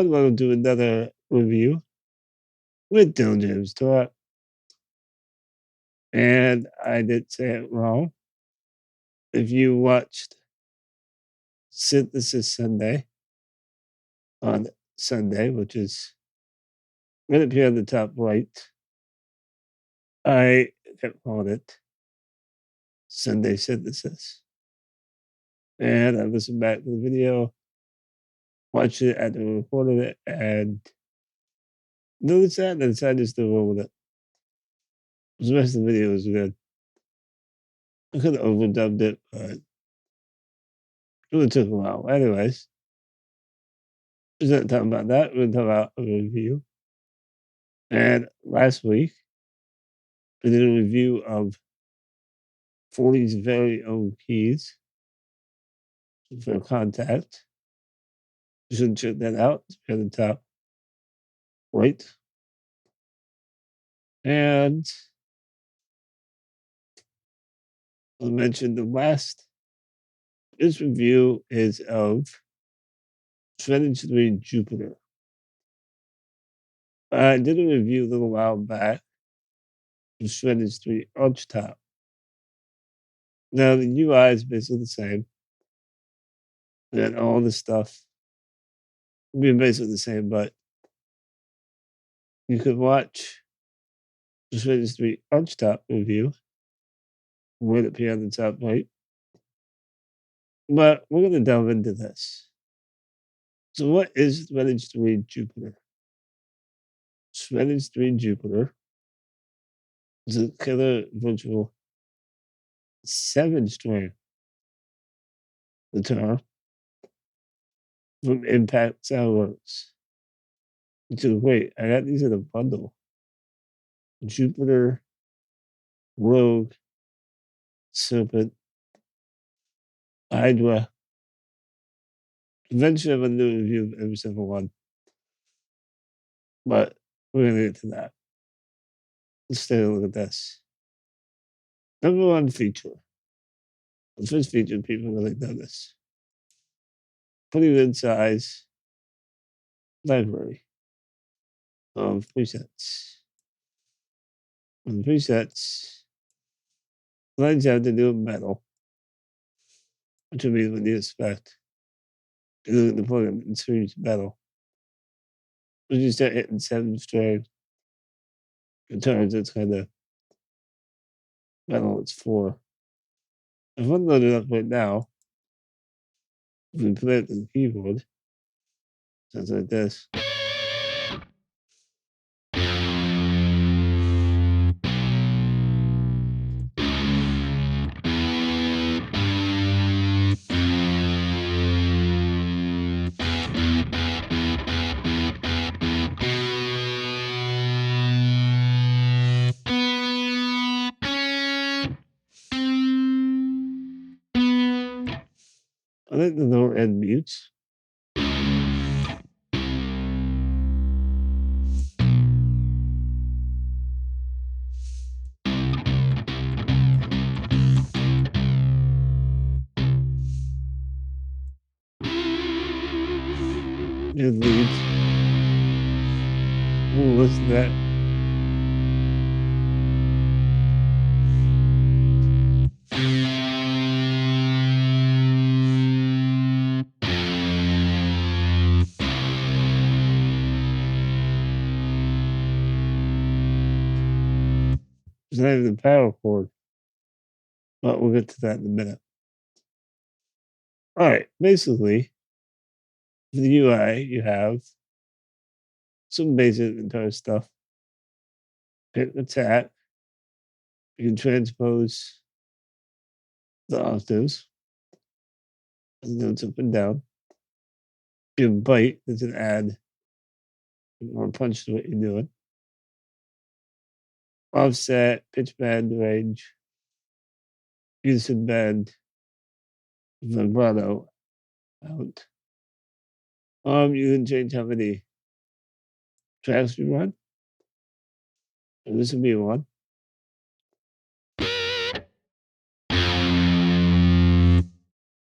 I'm going to do another review with Dillinger Talk, and I did say it wrong. If you watched Synthesis Sunday on Sunday, which is right up here on the top right, I kept calling it Sunday Synthesis. And I listened back to the video, watched it after I recorded it, and noticed that, and I decided to still roll with it. The rest of the video was good. I could have overdubbed it, but it really took a while. Anyways, we're not talking about that. We're going to talk about a review. And last week, we did a review of Foley's very own keys for Contact. You should check that out. It's at the top right. And I mentioned the last. This review is of Shreddage 3 Jupiter. I did a review a little while back of Shreddage 3 Archtop. Now, the UI is basically the same. And all the stuff will be basically the same, but you could watch the Shreddage 3 Archtop review right up here on the top right. But we're going to delve into this. So, what is Shreddage 3 Jupiter? Shreddage 3 Jupiter is a killer virtual 7-string guitar from Impact Soundworks. Which is great. I got these in a bundle. Jupiter, Rogue, Serpent, Hydra. Eventually, I'm going to do a review of every single one. But we're going to get to that. Let's take a look at this. Number one feature. The first feature people really notice. Pretty good size library of presets. And presets lines have to do with metal, which would be what you expect. You look at the program, it series metal. When you start hitting 7-string guitars, it's kind of metal, it's 4. If I'm loaded up right now, if we play it to the keyboard, sounds like this. I like the lower end mutes. Good leads. Ooh, listen to that. It's not even a power chord. But we'll get to that in a minute. All right, basically, for the UI, you have some basic guitar stuff. Hit attack. You can transpose the octaves, the notes up and down. You can bite, that's an add more punch to what you're doing. Offset, pitch bend, range, unison bend, vibrato out. You can change how many tracks you run. And this would be one.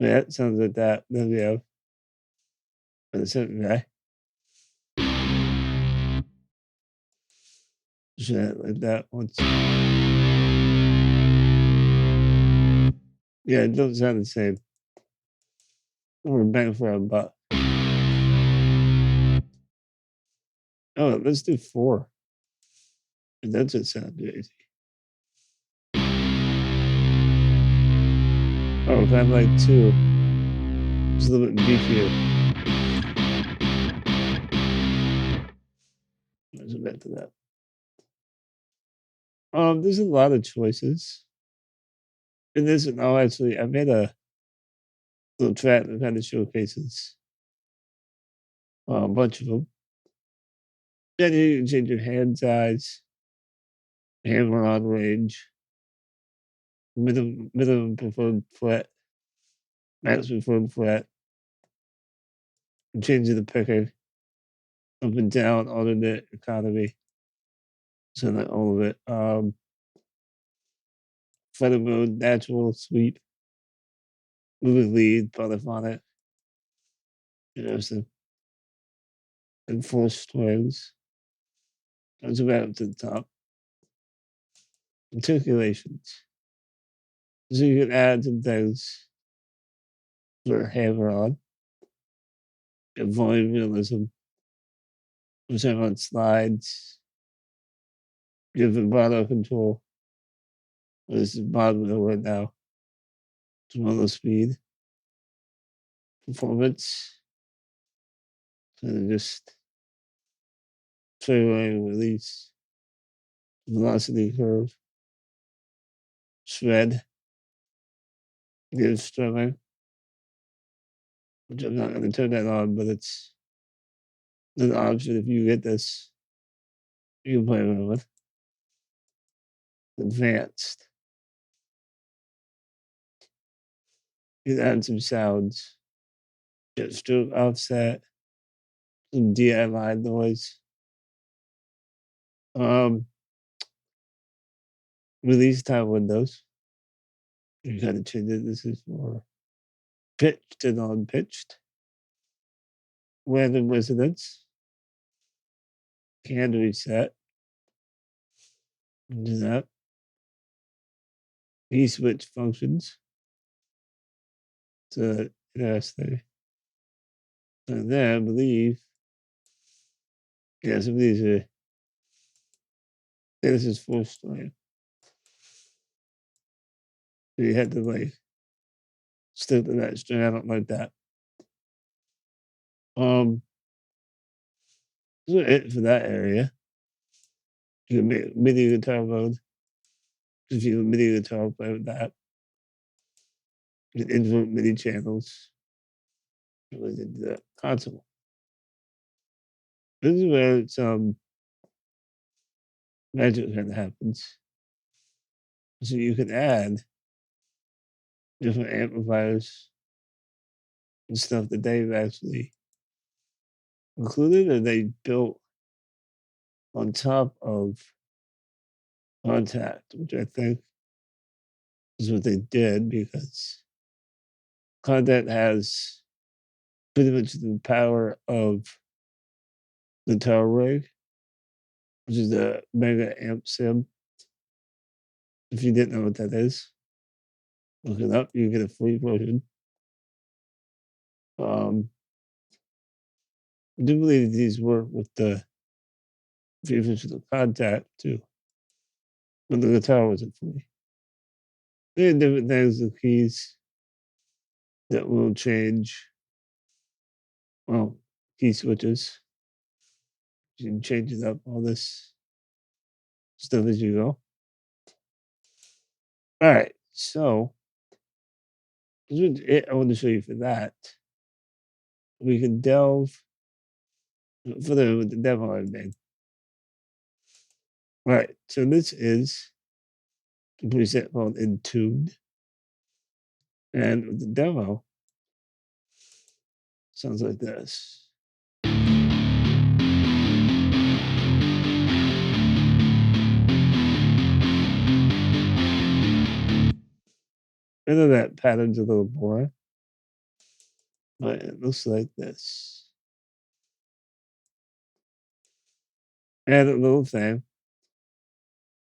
Yeah, it sounds like that. Then we have the second guy. Shit like that once. Yeah, it don't sound the same. We're bang for a buck. Oh, let's do 4. That doesn't sound crazy. Oh, kind of like 2. Just a little bit beefier. There's a bit to that. There's a lot of choices. And this, oh, actually, I made a little track that kind of showcases a bunch of them. Then you can change your hand size, hammer on range, minimum preferred fret, max preferred fret, and changing the picking up and down, alternate economy. So that all of it. Feather mode, natural, sweep, moving lead, polyphonic, you know, so, and 4 strings. Goes about up to the top. Articulations. So you can add some things for hammer on. And volume realism. Which have on slides. Give vibrato control. This is bottom of the word now. Tomorrow speed. Performance. So just fairway release. Velocity curve. Shred. Give strumming. Which I'm not going to turn that on, but it's an option if you get this. You can play around with. Advanced. You can add some sounds. Get stroke offset. Some DIY noise. Release time windows. You gotta change it. This is for pitched and unpitched. Random resonance. Can reset. Do that. E-switch functions. So interesting. And then I believe, yeah, some of these are, this is 4 string. So you had to like stick to that string. I don't like that. So it for that area. You can make MIDI guitar mode. If you have a MIDI guitar, play with that. You can invert MIDI channels. Really did the console. This is where some magic kind of happens. So you can add different amplifiers and stuff that they've actually included or they built on top of Contact, which I think is what they did because Contact has pretty much the power of the Tower Rig, which is the Mega Amp Sim. If you didn't know what that is, look it up. You get a free version. I do believe these work with the features of the Contact too, but the guitar wasn't free. There are different things with keys that will change. Well, key switches. You can change it up, all this stuff as you go. All right, so this is it I want to show you for that. We can delve further with the demo I made. All right, so this is a preset called Entombed. And with the demo, sounds like this. I know that pattern's a little boring, but it looks like this. And a little thing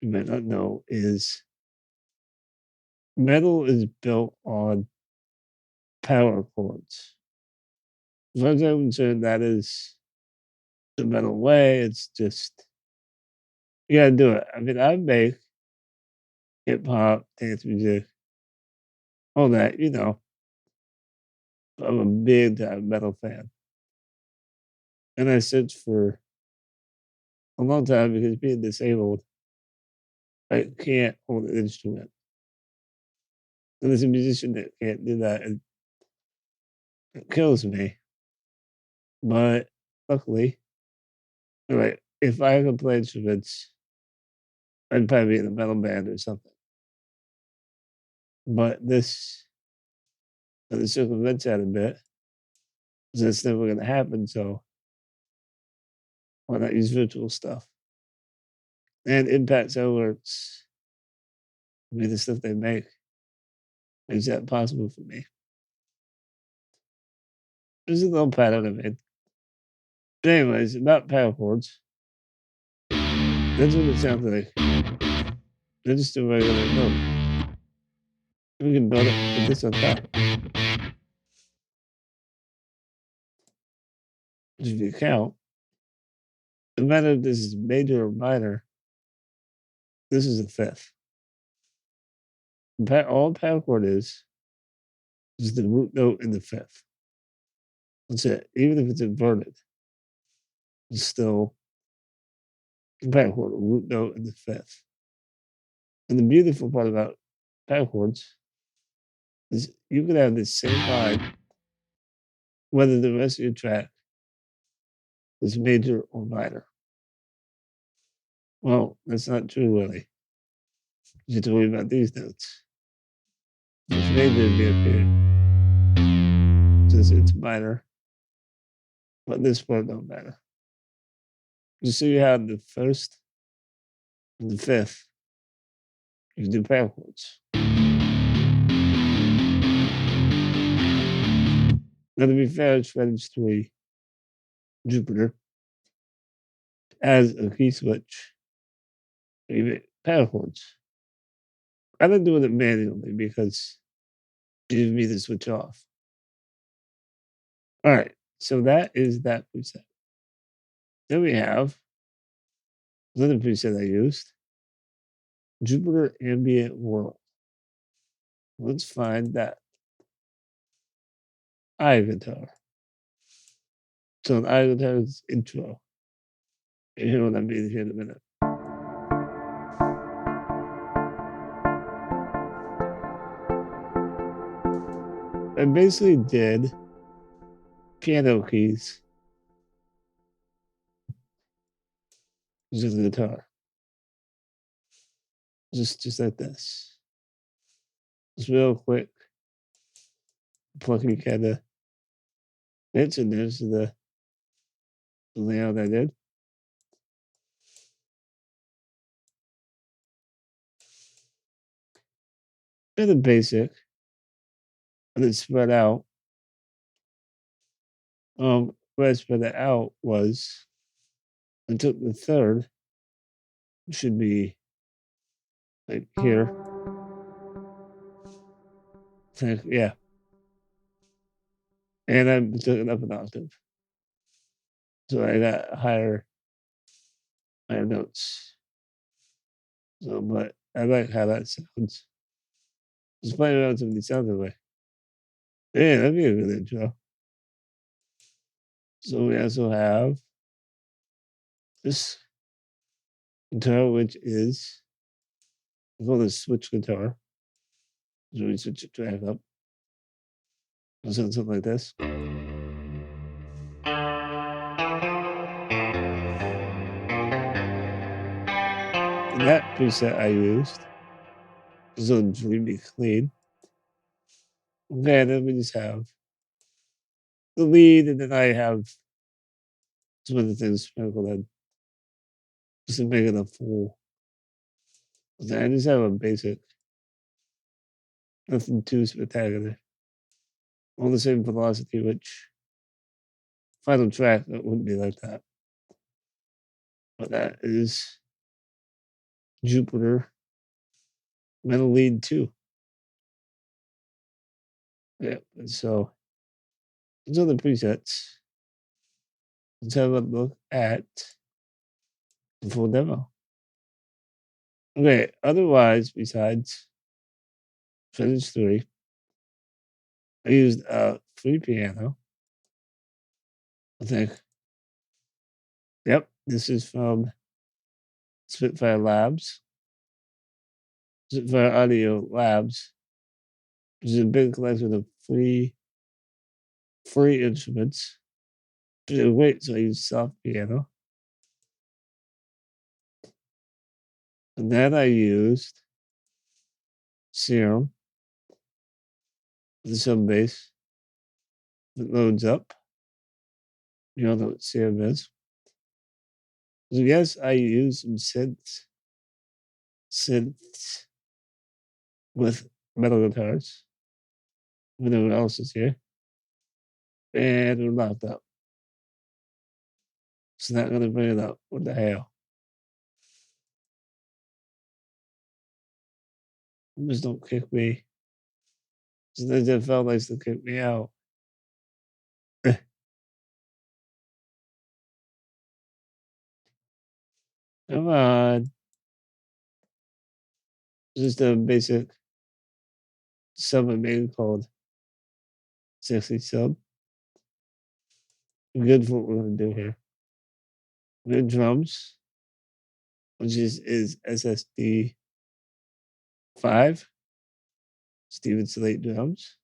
you might not know is metal is built on power chords. As far as I'm concerned, that is the metal way. It's just, you gotta do it. I mean, I make hip hop, dance music, all that, you know. I'm a big time metal fan. And I searched for a long time because being disabled, I can't hold an instrument. And as a musician that can't do that, it kills me. But luckily, like if I could play instruments, I'd probably be in a metal band or something. But this circumvents that a bit. So that's never gonna happen, so why not use virtual stuff? And Impact Soundworks, I mean the stuff they make makes that possible for me. There's a little pattern I made. But anyways, about power chords. That's what it sounds like. They're just a regular note. We can build it with this on top. If you count, no matter if this is major or minor, this is a fifth. All power chord is the root note in the fifth. That's it. Even if it's inverted, it's still the power chord, a root note in the fifth. And the beautiful part about power chords is you can have the same line whether the rest of your track is major or minor. Well, that's not true, really. You have to worry about these notes. It's major to be up here, since it's minor, but this part don't matter. You see how the first and the fifth, you can do power chords. Now, to be fair, Shreddage 3 Jupiter has a key switch, even power chords. I like doing it manually because it gives me the switch off. All right, so that is that preset. Then we have another preset I used, Jupiter Ambient World. Let's find that guitar. So an guitar's intro. You hear what I mean here in a minute. I basically did piano keys using the guitar. Just like this. Just real quick. Plucky kind of hits, and there's the layout I did. Bit of basic, and then spread out. Where I spread it out was I took the third, which should be like here. Yeah. And I took it up an octave. So I got higher notes. So, but I like how that sounds. Just playing around with some of these sounds away. Yeah, that'd be a good intro. So we also have this guitar, which is I call this switch guitar. So we switch the track up. It'll sound something like this. And that preset I used is on Dreamy Clean. Okay, then we just have the lead, and then I have some other things sprinkled in just to make it a full. I just have a basic, nothing too spectacular. All the same velocity, which final track it wouldn't be like that. But that is Jupiter metal lead 2. Yeah, so those are the presets. Let's have a look at the full demo. Okay, otherwise, besides Shreddage 3, I used a free piano. I think. Yep, this is from Spitfire Labs. Spitfire Audio Labs, which is a big collection of free instruments. Wait, so I used soft piano. And then I used Serum, the sub bass. It loads up. You all know what Serum is. So yes, I used some synths with metal guitars. Whatever else is here. And we're locked up. It's not gonna bring it up. What the hell? Just don't kick me. Sometimes that felt likes to kick me out. Come on. Just a basic sub I made called Sexy Sub. Good for what we're gonna do here. Good drums, which is SSD 5. Steven Slate drums.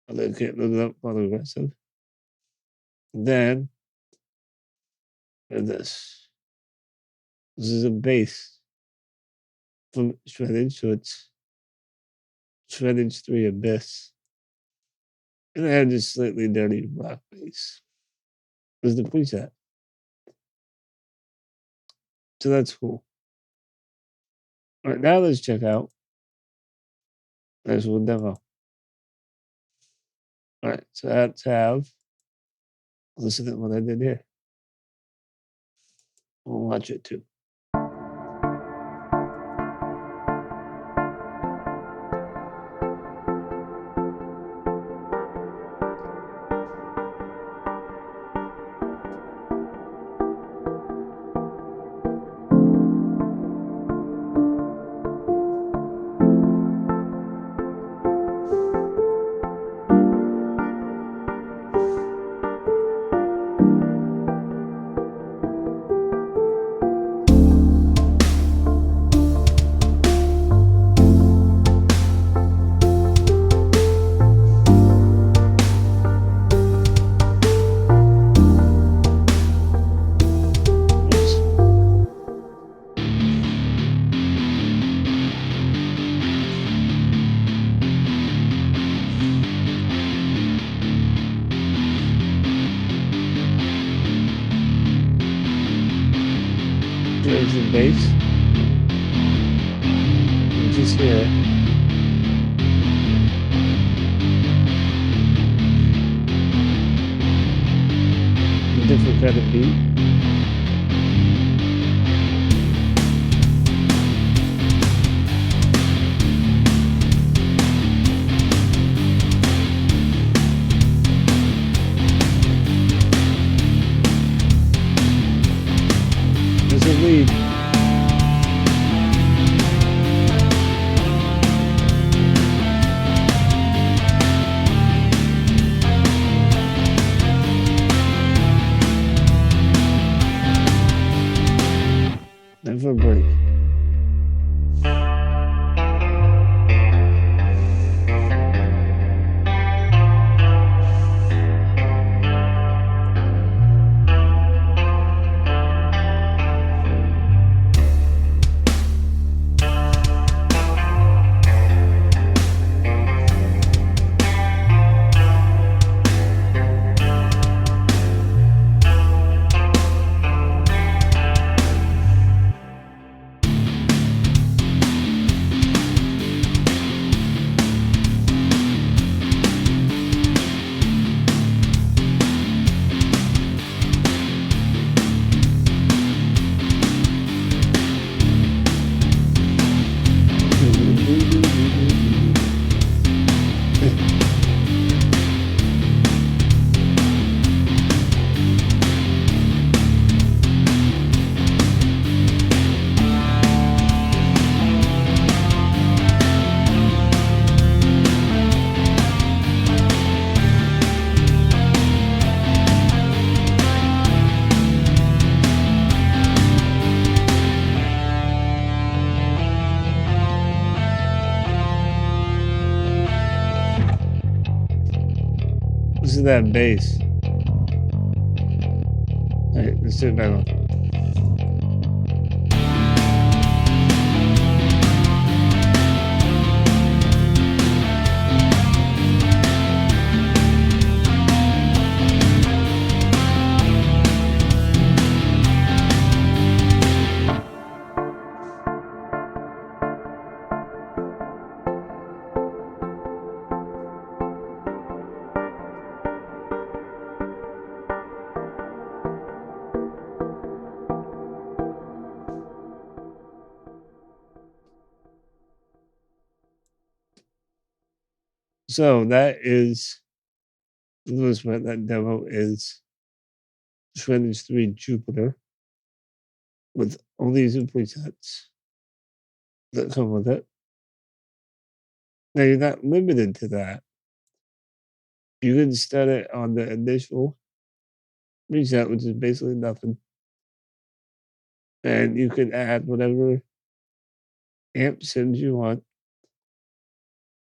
I can't look it up on aggressive. Then this. This is a bass from Shreddage, so it's Shreddage 3 Abyss. And I have this slightly dirty rock bass. This is the preset. So that's cool. All right, now let's check out the actual demo. All right, so let's listen to what I did here. We'll watch it too. There's the bass. You just hear it. A different kind of beat. There's a lead. Listen to that bass. Alright, let's do it back on. So that is, for the most part, that demo is Shreddage 3 Jupiter with all these new presets that come with it. Now you're not limited to that. You can start it on the initial preset, which is basically nothing. And you can add whatever amp sims you want.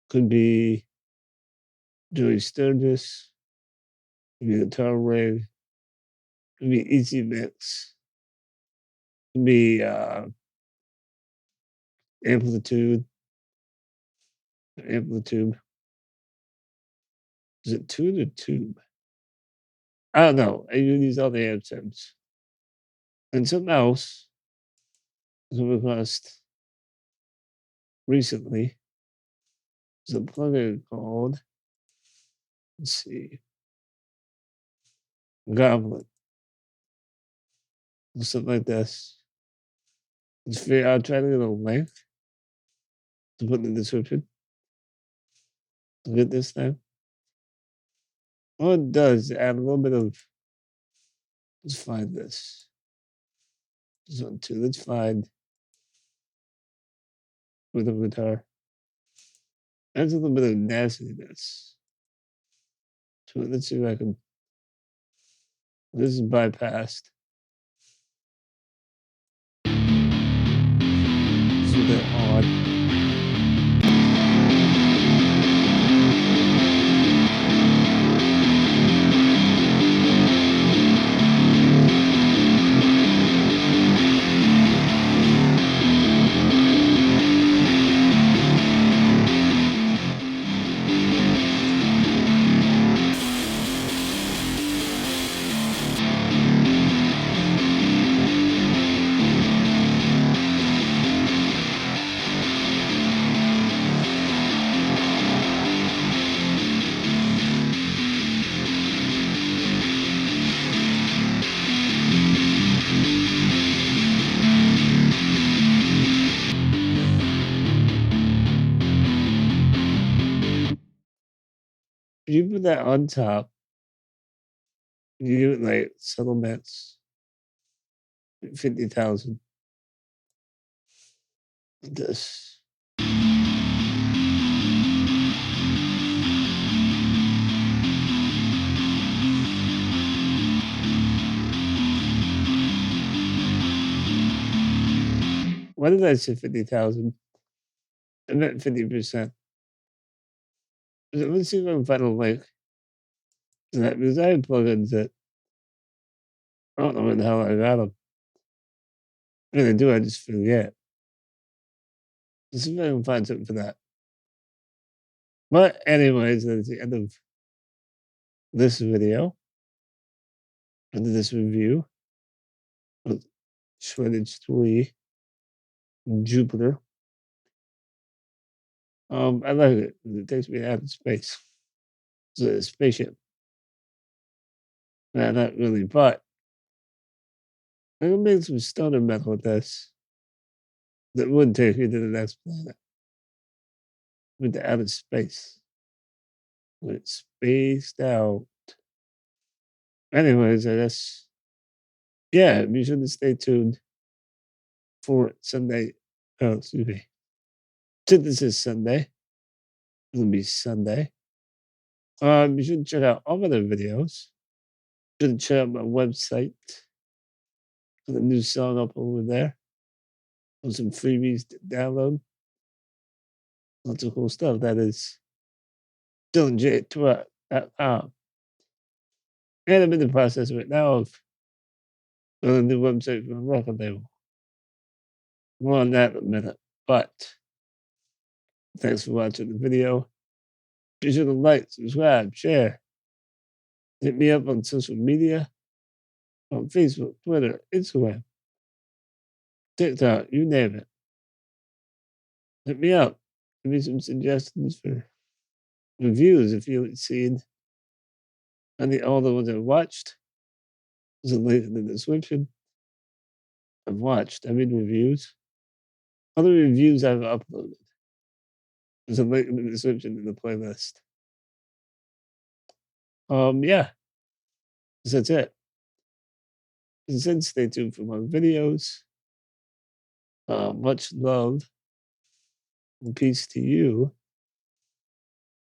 Could be Joey Sturgis, could be guitar rig, could be easy mix, could be amplitude. Amplitude. Is it tune or tube? I don't know. I use all the amp sims. And something else was request recently is a plugin called, let's see, Goblin. Or something like this. It's free. I'll try to get a link to put in the description. To get this time. All it does is add a little bit of, let's find this. This one too. Let's find rhythm guitar. Adds a little bit of nastiness to it. Let's see if I can. This is bypassed. It's a bit odd. If you put that on top, you give it like settlements, 50,000. This. Why did I say 50,000? I meant 50%. Let's see if I can find a link to that, because I have plugins that I don't know where the hell I got them. When I do, I just forget. Let's see if I can find something for that. But anyways, that's the end of this video. End of this review of Shreddage 3 Jupiter. I like it. It takes me out of space. It's a spaceship. Nah, not really, but I'm gonna make some stoner metal with this that would take you to the next planet. With the outer space. When it's spaced out. Anyways, I guess, yeah, be sure to stay tuned for Sunday. Oh, excuse me. This is Sunday. It'll be Sunday. You should check out all other videos. You should check out my website. The new song up over there. With some freebies to download. Lots of cool stuff. That is DylanJ.com. And I'm in the process right now of building a new website for my record label. More on that in a minute. But thanks for watching the video. Be sure to like, subscribe, share. Hit me up on social media, on Facebook, Twitter, Instagram, TikTok, you name it. Hit me up. Give me some suggestions for reviews if you haven't seen all the ones I've watched. There's a link in the description. I've watched. I mean reviews. Other reviews I've uploaded. There's a link in the description in the playlist. Yeah. That's it. Then stay tuned for more videos. Much love and peace to you.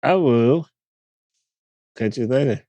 I will catch you later.